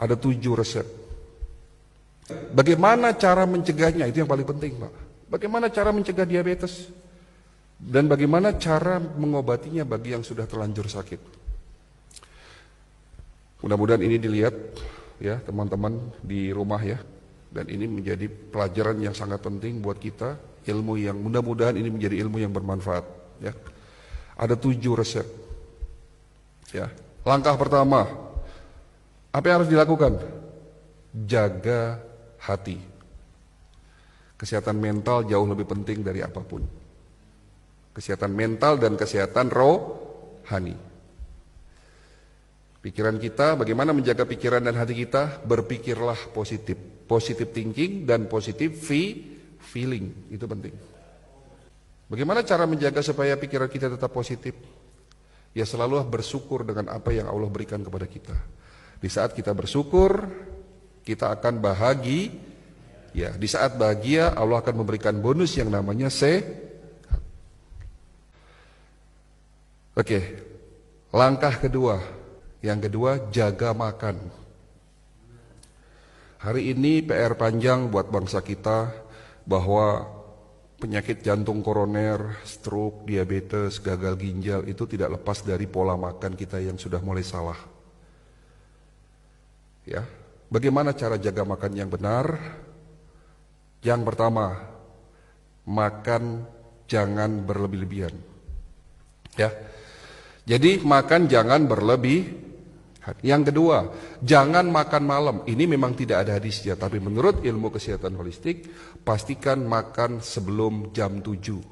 Ada 7 resep. Bagaimana cara mencegahnya? Itu yang paling penting, Pak. Bagaimana cara mencegah diabetes? Dan bagaimana cara mengobatinya bagi yang sudah terlanjur sakit? Mudah-mudahan ini dilihat ya teman-teman di rumah ya. Dan ini menjadi pelajaran yang sangat penting buat kita, ilmu yang mudah-mudahan ini menjadi ilmu yang bermanfaat ya. Ada 7 resep. Ya. Langkah pertama, apa yang harus dilakukan? Jaga hati. Kesehatan mental jauh lebih penting dari apapun. Kesehatan mental dan kesehatan rohani. Pikiran kita, bagaimana menjaga pikiran dan hati kita? Berpikirlah positif. Positive thinking dan positive feeling. Itu penting. Bagaimana cara menjaga supaya pikiran kita tetap positif? Ya selalu bersyukur dengan apa yang Allah berikan kepada kita. Di saat kita bersyukur, kita akan bahagia. Ya, di saat bahagia Allah akan memberikan bonus yang namanya sehat. Oke. Langkah kedua. Yang kedua, jaga makan. Hari ini PR panjang buat bangsa kita bahwa penyakit jantung koroner, stroke, diabetes, gagal ginjal itu tidak lepas dari pola makan kita yang sudah mulai salah. Ya, bagaimana cara jaga makan yang benar? Yang pertama, makan jangan berlebih-lebihan. Ya. Jadi makan jangan berlebih. Yang kedua, jangan makan malam. Ini memang tidak ada hadisnya, tapi menurut ilmu kesehatan holistik, pastikan makan sebelum jam 7.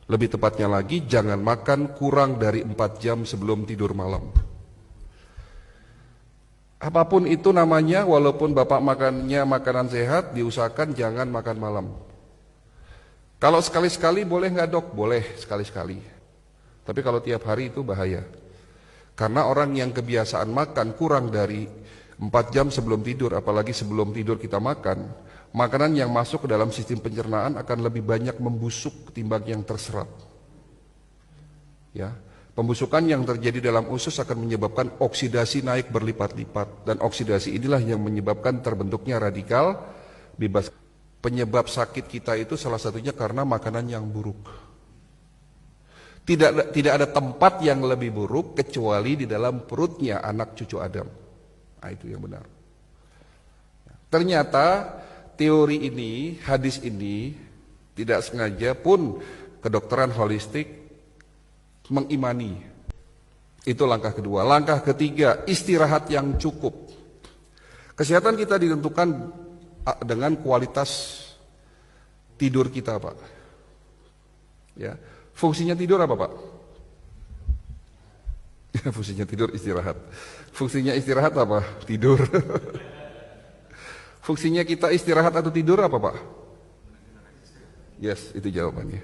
Lebih tepatnya lagi, jangan makan kurang dari 4 jam sebelum tidur malam. Apapun itu namanya, walaupun Bapak makannya makanan sehat, diusahakan jangan makan malam. Kalau sekali-sekali boleh nggak dok? Boleh sekali-sekali. Tapi kalau tiap hari itu bahaya. Karena orang yang kebiasaan makan kurang dari 4 jam sebelum tidur, apalagi sebelum tidur kita makan, makanan yang masuk ke dalam sistem pencernaan akan lebih banyak membusuk ketimbang yang terserap. Ya, pembusukan yang terjadi dalam usus akan menyebabkan oksidasi naik berlipat-lipat, dan oksidasi inilah yang menyebabkan terbentuknya radikal bebas. Penyebab sakit kita itu salah satunya karena makanan yang buruk. Tidak ada tempat yang lebih buruk kecuali di dalam perutnya anak cucu Adam. Nah, itu yang benar. Ternyata teori ini, hadis ini tidak sengaja pun kedokteran holistik mengimani. Itu langkah kedua. Langkah ketiga, istirahat yang cukup. Kesehatan kita ditentukan dengan kualitas tidur kita, Pak. Ya. Fungsinya tidur apa, Pak? Fungsinya tidur istirahat. Fungsinya istirahat apa? Tidur. Fungsinya kita istirahat atau tidur apa, Pak? Yes, itu jawabannya.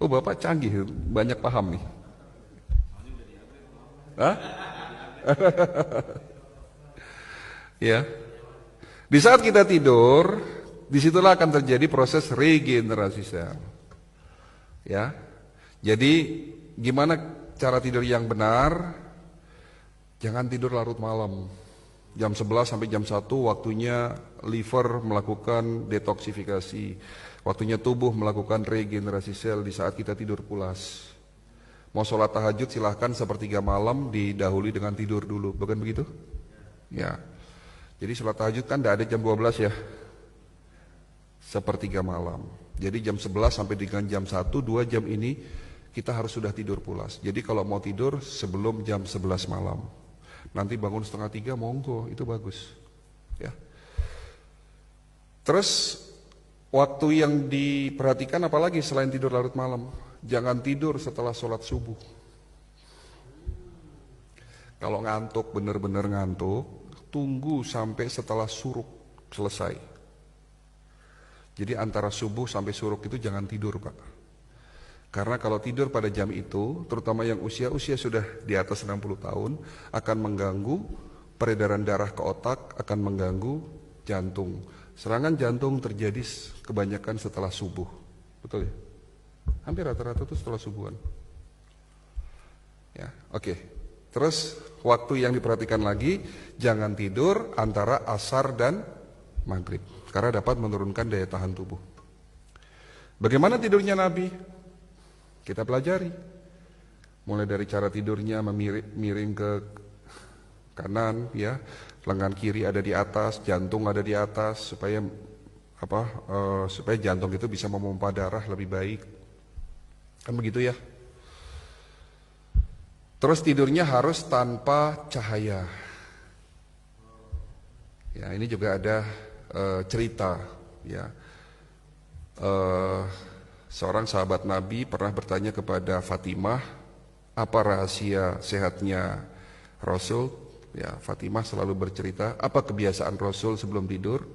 Oh, Bapak canggih, banyak paham nih. Hah? Ya. Di saat kita tidur, disitulah akan terjadi proses regenerasi sel. Ya, jadi gimana cara tidur yang benar? Jangan tidur larut malam. Jam 11 sampai jam 1 waktunya liver melakukan detoksifikasi. Waktunya tubuh melakukan regenerasi sel di saat kita tidur pulas. Mau sholat tahajud silahkan sepertiga malam didahului dengan tidur dulu, bukan begitu? Ya, jadi sholat tahajud kan tidak ada jam 12 ya, sepertiga malam. Jadi jam 11 sampai dengan jam 1, 2 jam ini kita harus sudah tidur pulas. Jadi kalau mau tidur sebelum jam 11 malam. Nanti bangun setengah 3 monggo, itu bagus. Ya. Terus waktu yang diperhatikan apalagi selain tidur larut malam? Jangan tidur setelah sholat subuh. Kalau ngantuk, benar-benar ngantuk, tunggu sampai setelah suruk selesai. Jadi antara subuh sampai suruk itu jangan tidur, Pak. Karena kalau tidur pada jam itu, terutama yang usia sudah di atas 60 tahun, akan mengganggu peredaran darah ke otak, akan mengganggu jantung. Serangan jantung terjadi kebanyakan setelah subuh. Betul ya? Hampir rata-rata itu setelah subuhan. Ya, oke. Terus waktu yang diperhatikan lagi, jangan tidur antara asar dan maghrib, karena dapat menurunkan daya tahan tubuh. Bagaimana tidurnya Nabi? Kita pelajari. Mulai dari cara tidurnya miring ke kanan, ya, lengan kiri ada di atas, jantung ada di atas, supaya supaya jantung itu bisa memompa darah lebih baik. Kan begitu ya. Terus tidurnya harus tanpa cahaya. Ya, ini juga ada cerita, ya. Seorang sahabat Nabi pernah bertanya kepada Fatimah, apa rahasia sehatnya Rasul? Ya, Fatimah selalu bercerita, apa kebiasaan Rasul sebelum tidur?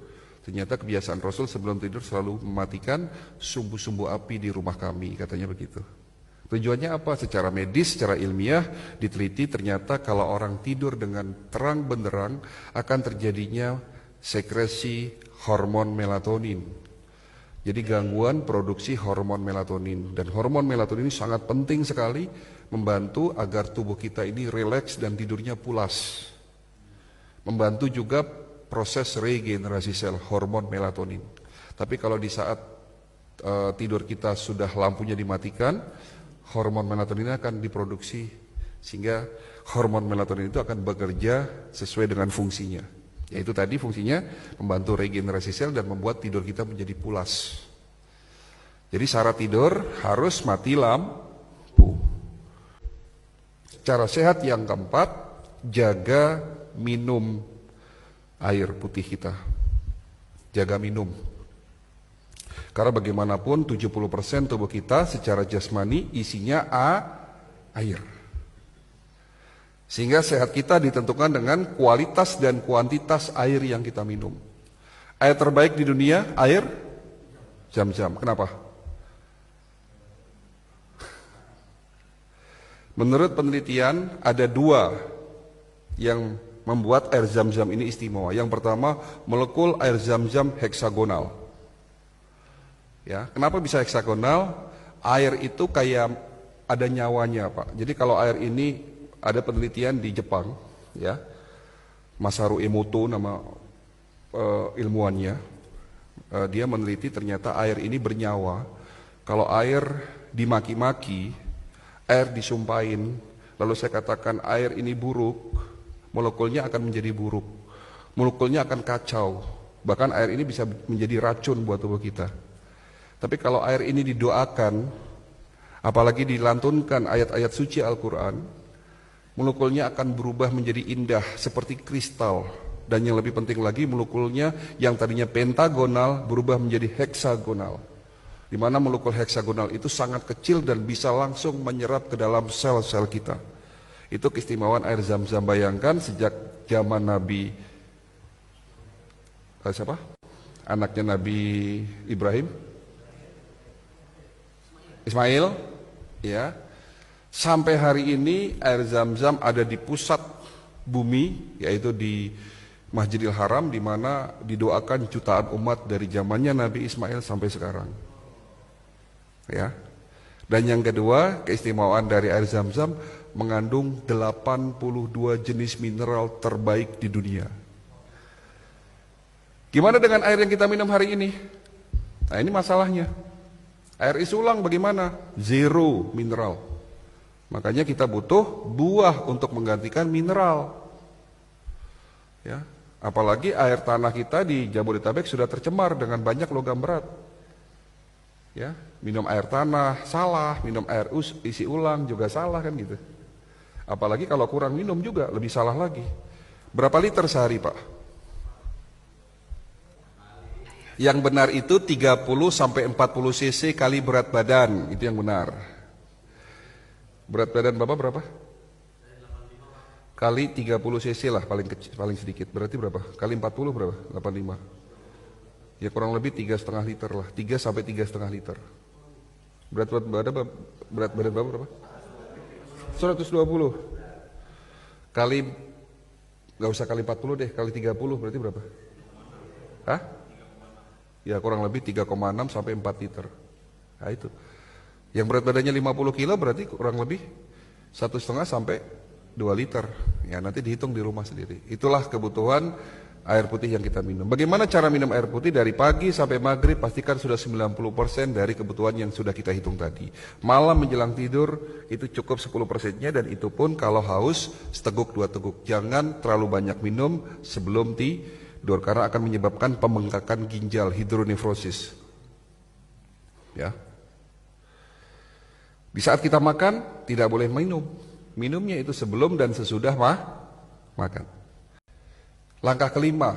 Ternyata kebiasaan Rasul sebelum tidur selalu mematikan sumbu-sumbu api di rumah kami, katanya begitu. Tujuannya apa? Secara medis, secara ilmiah diteliti, ternyata kalau orang tidur dengan terang benderang akan terjadinya sekresi hormon melatonin. Jadi gangguan produksi hormon melatonin, dan hormon melatonin ini sangat penting sekali membantu agar tubuh kita ini rileks dan tidurnya pulas. Membantu juga proses regenerasi sel hormon melatonin. Tapi kalau di saat tidur kita sudah lampunya dimatikan, hormon melatonin akan diproduksi, sehingga hormon melatonin itu akan bekerja sesuai dengan fungsinya. Yaitu tadi fungsinya membantu regenerasi sel dan membuat tidur kita menjadi pulas. Jadi syarat tidur harus mati lampu. Cara sehat yang keempat, jaga minum air putih kita. Jaga minum. Karena bagaimanapun 70% tubuh kita secara jasmani isinya air. Sehingga sehat kita ditentukan dengan kualitas dan kuantitas air yang kita minum. Air terbaik di dunia, air Zam-Zam. Kenapa? Menurut penelitian ada dua yang membuat air Zam-Zam ini istimewa. Yang pertama, molekul air Zam-Zam heksagonal. Ya, kenapa bisa heksagonal? Air itu kayak ada nyawanya, Pak. Jadi kalau air ini, ada penelitian di Jepang, ya, Masaru Emoto nama ilmuwannya, dia meneliti ternyata air ini bernyawa. Kalau air dimaki-maki, air disumpahin, lalu saya katakan air ini buruk, molekulnya akan menjadi buruk, molekulnya akan kacau, bahkan air ini bisa menjadi racun buat tubuh kita. Tapi kalau air ini didoakan, apalagi dilantunkan ayat-ayat suci Al-Quran, molekulnya akan berubah menjadi indah seperti kristal. Dan yang lebih penting lagi, molekulnya yang tadinya pentagonal berubah menjadi heksagonal, di mana molekul heksagonal itu sangat kecil dan bisa langsung menyerap ke dalam sel-sel kita. Itu keistimewaan air Zam-Zam. Bayangkan sejak zaman Nabi siapa? Anaknya Nabi Ibrahim, Ismail, ya. Sampai hari ini air Zam-Zam ada di pusat bumi, yaitu di Masjidil Haram, di mana didoakan jutaan umat dari zamannya Nabi Ismail sampai sekarang. Ya. Dan yang kedua, keistimewaan dari air Zam-Zam mengandung 82 jenis mineral terbaik di dunia. Gimana dengan air yang kita minum hari ini? Nah, ini masalahnya. Air isi ulang bagaimana? Zero mineral. Makanya kita butuh buah untuk menggantikan mineral. Ya, apalagi air tanah kita di Jabodetabek sudah tercemar dengan banyak logam berat. Ya, minum air tanah salah, minum air isi ulang juga salah, kan gitu. Apalagi kalau kurang minum juga lebih salah lagi. Berapa liter sehari, Pak? Yang benar itu 30 sampai 40 cc kali berat badan, itu yang benar. Berat badan Bapak berapa? Kali 30 cc lah paling kecil, paling sedikit. Berarti berapa? Kali 40 berapa? 85. Ya kurang lebih 3,5 liter lah, 3 sampai 3,5 liter. Berat badan Bapak berapa? 120. Kali, gak usah kali 40 deh, kali 30 berarti berapa? Hah? Ya kurang lebih 3,6 sampai 4 liter. Nah itu. Yang berat badannya 50 kilo berarti kurang lebih 1,5 sampai 2 liter. Ya, nanti dihitung di rumah sendiri. Itulah kebutuhan air putih yang kita minum. Bagaimana cara minum air putih? Dari pagi sampai maghrib pastikan sudah 90% dari kebutuhan yang sudah kita hitung tadi. Malam menjelang tidur itu cukup 10%-nya, dan itu pun kalau haus seteguk 2 teguk. Jangan terlalu banyak minum sebelum tidur karena akan menyebabkan pembengkakan ginjal, hidronefrosis. Ya. Di saat kita makan tidak boleh minum. Minumnya itu sebelum dan sesudah makan. Langkah kelima,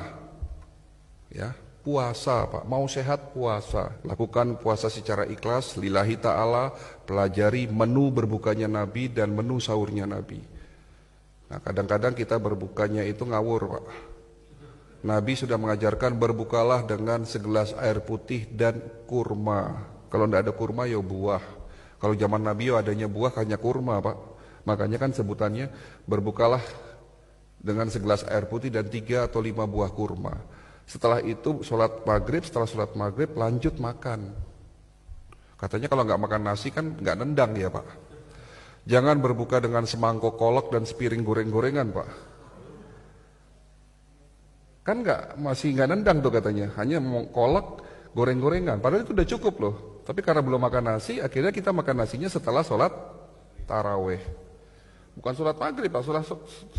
ya, puasa, Pak. Mau sehat puasa. Lakukan puasa secara ikhlas, lillahi ta'ala, pelajari menu berbukanya Nabi dan menu sahurnya Nabi. Nah, kadang-kadang kita berbukanya itu ngawur, Pak. Nabi sudah mengajarkan berbukalah dengan segelas air putih dan kurma. Kalau tidak ada kurma, ya buah. Kalau zaman Nabi ya adanya buah, hanya kurma, Pak. Makanya kan sebutannya berbukalah dengan segelas air putih dan 3 atau 5 buah kurma. Setelah itu sholat maghrib, setelah sholat maghrib lanjut makan. Katanya kalau nggak makan nasi kan nggak nendang ya, Pak. Jangan berbuka dengan semangkok kolak dan sepiring goreng-gorengan, Pak. Kan masih nggak nendang tuh katanya, hanya kolak goreng-gorengan. Padahal itu udah cukup loh. Tapi karena belum makan nasi, akhirnya kita makan nasinya setelah sholat taraweh. Bukan sholat maghrib, Pak,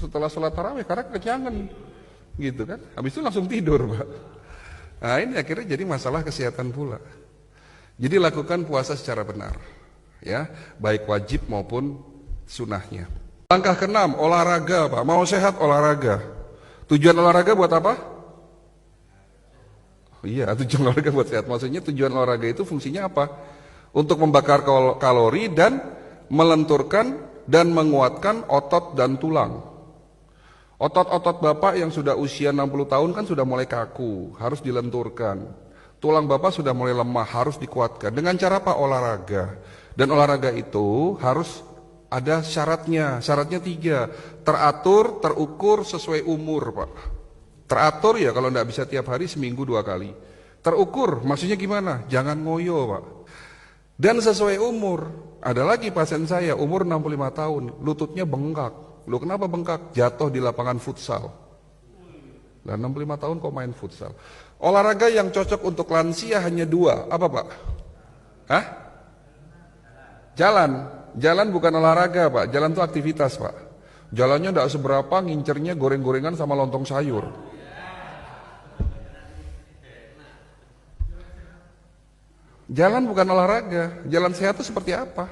setelah sholat tarawih karena kekenyangan, gitu kan? Habis itu langsung tidur, Pak. Nah, ini akhirnya jadi masalah kesehatan pula. Jadi lakukan puasa secara benar, ya, baik wajib maupun sunnahnya. Langkah keenam, olahraga, Pak. Mau sehat olahraga. Tujuan olahraga buat apa? Iya, tujuan olahraga buat sehat. Maksudnya tujuan olahraga itu fungsinya apa? Untuk membakar kalori dan melenturkan dan menguatkan otot dan tulang. Otot-otot Bapak yang sudah usia 60 tahun kan sudah mulai kaku, harus dilenturkan. Tulang Bapak sudah mulai lemah, harus dikuatkan. Dengan cara apa? Olahraga. Dan olahraga itu harus ada syaratnya. Syaratnya 3. Teratur, terukur, sesuai umur, Pak. Teratur ya kalau tidak bisa tiap hari, seminggu 2 kali. Terukur, maksudnya gimana? Jangan ngoyo, Pak. Dan sesuai umur. Ada lagi pasien saya umur 65 tahun, lututnya bengkak. Loh, kenapa bengkak? Jatuh di lapangan futsal. Lah 65 tahun kok main futsal. Olahraga yang cocok untuk lansia hanya 2. Apa, Pak? Hah? Jalan. Jalan bukan olahraga, Pak. Jalan itu aktivitas, Pak. Jalannya tidak seberapa, ngincernya goreng-gorengan sama lontong sayur. Jalan bukan olahraga. Jalan sehat itu seperti apa?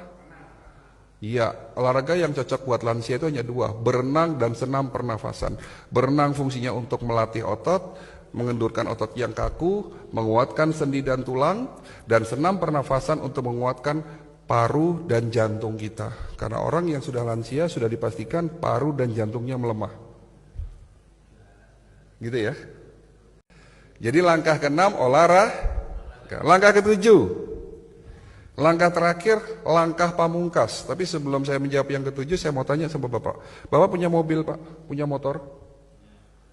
Iya, olahraga yang cocok buat lansia itu hanya 2, berenang dan senam pernafasan. Berenang fungsinya untuk melatih otot, mengendurkan otot yang kaku, menguatkan sendi dan tulang, dan senam pernafasan untuk menguatkan paru dan jantung kita. Karena orang yang sudah lansia sudah dipastikan paru dan jantungnya melemah. Gitu ya. Jadi langkah ke-6 olahraga. Langkah ke-7, langkah terakhir, langkah pamungkas. Tapi sebelum saya menjawab yang ke-7, saya mau tanya sama Bapak. Bapak punya mobil, Pak? Punya motor?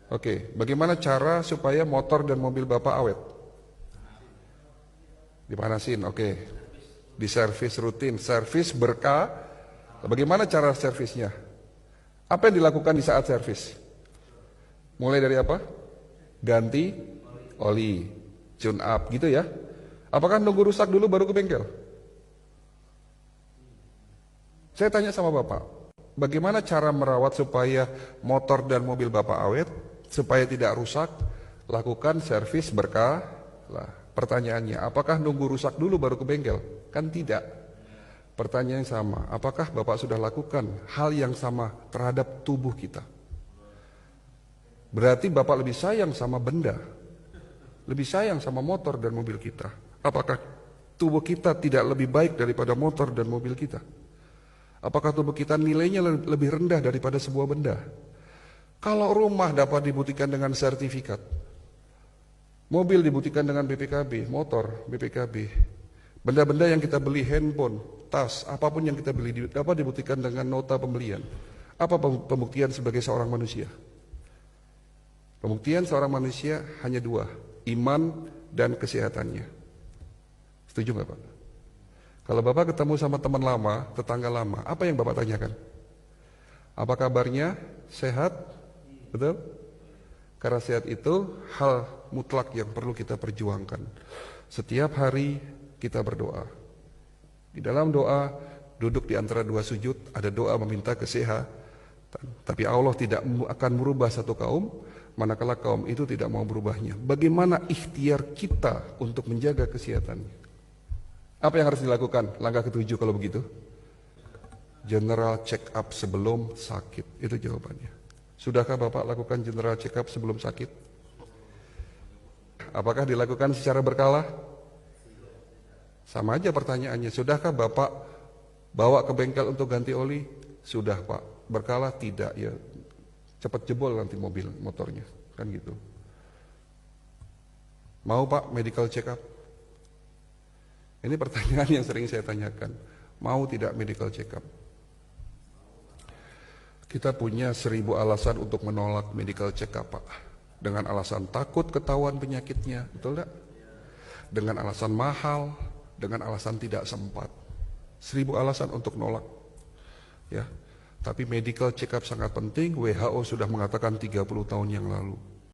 Oke, bagaimana cara supaya motor dan mobil Bapak awet? Dipanasin, oke. Diservis rutin, servis berkah. Bagaimana cara servisnya? Apa yang dilakukan di saat servis? Mulai dari apa? Ganti oli, tune up, gitu ya. Apakah nunggu rusak dulu baru ke bengkel? Saya tanya sama Bapak, bagaimana cara merawat supaya motor dan mobil Bapak awet, supaya tidak rusak? Lakukan servis berkala. Pertanyaannya, apakah nunggu rusak dulu baru ke bengkel? Kan tidak. Pertanyaan yang sama, apakah Bapak sudah lakukan hal yang sama terhadap tubuh kita? Berarti Bapak lebih sayang sama benda, lebih sayang sama motor dan mobil kita. Apakah tubuh kita tidak lebih baik daripada motor dan mobil kita? Apakah tubuh kita nilainya lebih rendah daripada sebuah benda? Kalau rumah dapat dibuktikan dengan sertifikat, mobil dibuktikan dengan BPKB, motor BPKB, benda-benda yang kita beli, handphone, tas, apapun yang kita beli dapat dibuktikan dengan nota pembelian. Apa pembuktian sebagai seorang manusia? Pembuktian seorang manusia hanya 2, iman dan kesehatannya. Setuju nggak, Pak? Kalau Bapak ketemu sama teman lama, tetangga lama, apa yang Bapak tanyakan? Apa kabarnya? Sehat? Betul? Karena sehat itu hal mutlak yang perlu kita perjuangkan. Setiap hari kita berdoa. Di dalam doa, duduk di antara dua sujud, ada doa meminta kesehatan. Tapi Allah tidak akan merubah satu kaum, manakala kaum itu tidak mau berubahnya. Bagaimana ikhtiar kita untuk menjaga kesehatannya? Apa yang harus dilakukan? Langkah ketujuh kalau begitu. General check up sebelum sakit. Itu jawabannya. Sudahkah Bapak lakukan general check up sebelum sakit? Apakah dilakukan secara berkala? Sama aja pertanyaannya. Sudahkah Bapak bawa ke bengkel untuk ganti oli? Sudah Pak. Berkala? Tidak. Ya, cepat jebol nanti mobil motornya. Kan gitu. Mau Pak medical check up? Ini pertanyaan yang sering saya tanyakan. Mau tidak medical check up? Kita punya 1000 alasan untuk menolak medical check up, Pak. Dengan alasan takut ketahuan penyakitnya, betul tidak? Dengan alasan mahal, dengan alasan tidak sempat. 1000 alasan untuk nolak. Ya. Tapi medical check up sangat penting, WHO sudah mengatakan 30 tahun yang lalu.